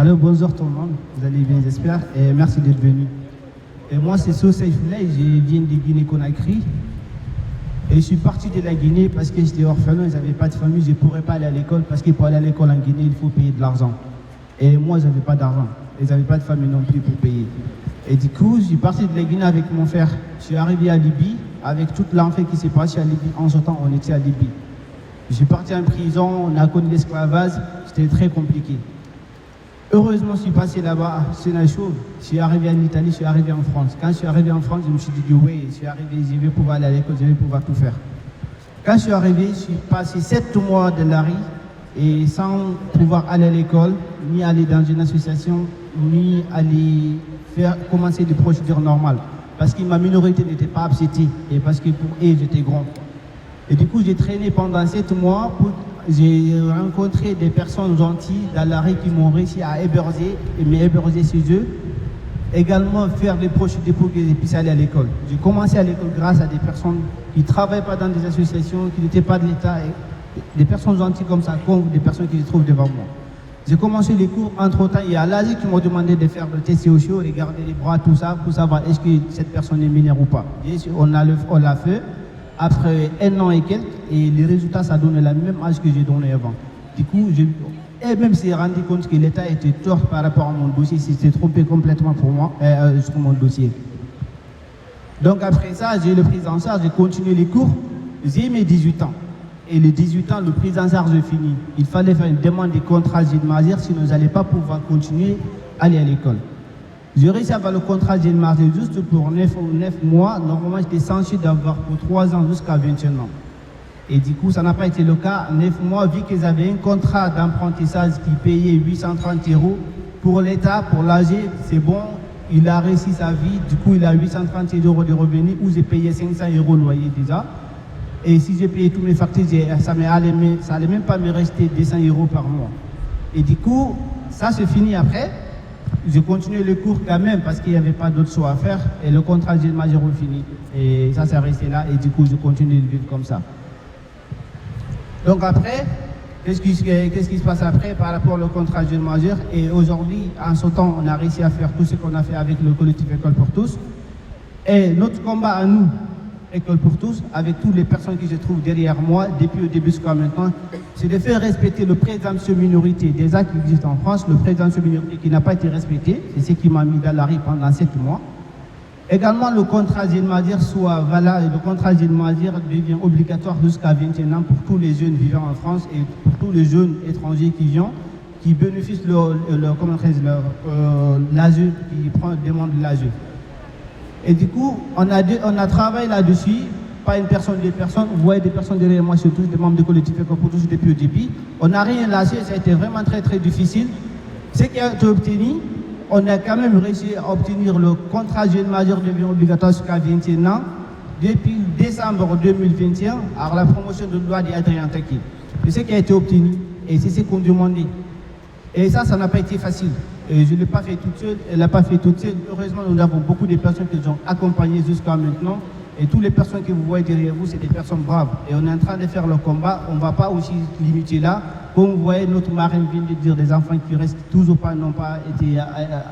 Alors bonjour tout le monde, vous allez bien j'espère et merci d'être venu. Et moi c'est Soussaïf Lay, je viens de Guinée-Conakry et je suis parti de la Guinée parce que j'étais orphelin, je n'avais pas de famille, je ne pourrais pas aller à l'école parce que pour aller à l'école en Guinée il faut payer de l'argent. Et moi je n'avais pas d'argent et je n'avais pas de famille non plus pour payer. Et du coup je suis parti de la Guinée avec mon frère, je suis arrivé à Libye avec toute l'enfer qui s'est passé à Libye, en ce temps on était à Libye. Je suis parti en prison, on a connu l'esclavage, c'était très compliqué. Heureusement, je suis passé là-bas, c'est la chose. Je suis arrivé en Italie, je suis arrivé en France. Quand je suis arrivé en France, je me suis dit, oui, je suis arrivé, je vais pouvoir aller à l'école, je vais pouvoir tout faire. Quand je suis arrivé, je suis passé 7 mois de la rue et sans pouvoir aller à l'école, ni aller dans une association, ni aller commencer des procédures normales. Parce que ma minorité n'était pas acceptée et parce que pour eux, j'étais grand. Et du coup, j'ai traîné pendant 7 mois j'ai rencontré des personnes gentilles dans la rue qui m'ont réussi à héberger chez eux. Également faire des procédures pour que je puisse aller à l'école. J'ai commencé à l'école grâce à des personnes qui ne travaillent pas dans des associations, qui n'étaient pas de l'État, des personnes gentilles comme ça, comme des personnes qui se trouvent devant moi. J'ai commencé les cours, entre-temps, il y a l'Asie qui m'ont demandé de faire le test socio, regarder les bras, tout ça, pour savoir est-ce que cette personne est mineure ou pas. Et on l'a fait. Après 1 an et quelques, et les résultats, ça donne la même âge que j'ai donné avant. Du coup, et même s'est rendu compte que l'État était tort par rapport à mon dossier, s'était trompé complètement pour moi, sur mon dossier. Donc après ça, j'ai eu le prise en charge, j'ai continué les cours, j'ai mes 18 ans. Et les 18 ans, le prise en charge est fini. Il fallait faire une demande de contrat jeune majeur, sinon vous n'allez pas pouvoir continuer à aller à l'école. J'ai réussi à avoir le contrat jeune majeur juste pour 9 mois. Normalement, j'étais censé d'avoir pour 3 ans jusqu'à 21 ans. Et du coup, ça n'a pas été le cas. 9 mois, vu qu'ils avaient un contrat d'apprentissage qui payait 830 € pour l'État, pour l'AG, c'est bon, il a réussi sa vie. Du coup, il a 830 € de revenus où j'ai payé 500 € loyer déjà. Et si j'ai payé tous mes factures, ça n'allait même pas me rester 200 € par mois. Et du coup, ça se finit après. J'ai continué le cours quand même parce qu'il n'y avait pas d'autre choix à faire. Et le contrat jeune majeur est fini. Et ça s'est resté là. Et du coup, je continue de vivre comme ça. Donc après, qu'est-ce qui se passe après par rapport au contrat jeune majeur? Et aujourd'hui, en ce temps, on a réussi à faire tout ce qu'on a fait avec le collectif École pour tous. Et notre combat à nous, École pour tous, avec toutes les personnes qui se trouvent derrière moi, depuis le début jusqu'à maintenant, c'est de faire respecter le présomption minorité des actes qui existent en France, le présomption minorité qui n'a pas été respecté, c'est ce qui m'a mis dans la rue pendant 7 mois. Également, le contrat jeune majeur soit valable, le contrat jeune majeur devient obligatoire jusqu'à 21 ans pour tous les jeunes vivant en France et pour tous les jeunes étrangers qui viennent, qui bénéficient l'AGE, qui demandent l'AGE. Et du coup, on a travaillé là-dessus, pas une personne, deux personnes. Vous voyez des personnes derrière moi, surtout des membres de collectif École pour tous depuis le début. On n'a rien lâché, ça a été vraiment très très difficile. Ce qui a été obtenu, on a quand même réussi à obtenir le contrat jeune majeur devient obligatoire jusqu'à 21 ans depuis décembre 2021 à la promotion de loi d'Adrien Taki. C'est ce qui a été obtenu et c'est ce qu'on demandait. Et ça n'a pas été facile. Et je ne l'ai pas fait toute seule, elle n'a pas fait toute seule. Heureusement, nous avons beaucoup de personnes qui nous ont accompagnés jusqu'à maintenant. Et toutes les personnes que vous voyez derrière vous, c'est des personnes braves. Et on est en train de faire le combat. On ne va pas aussi limiter là. Comme vous voyez, notre marraine vient de dire des enfants qui restent toujours pas, n'ont pas été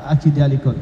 accédés à l'école.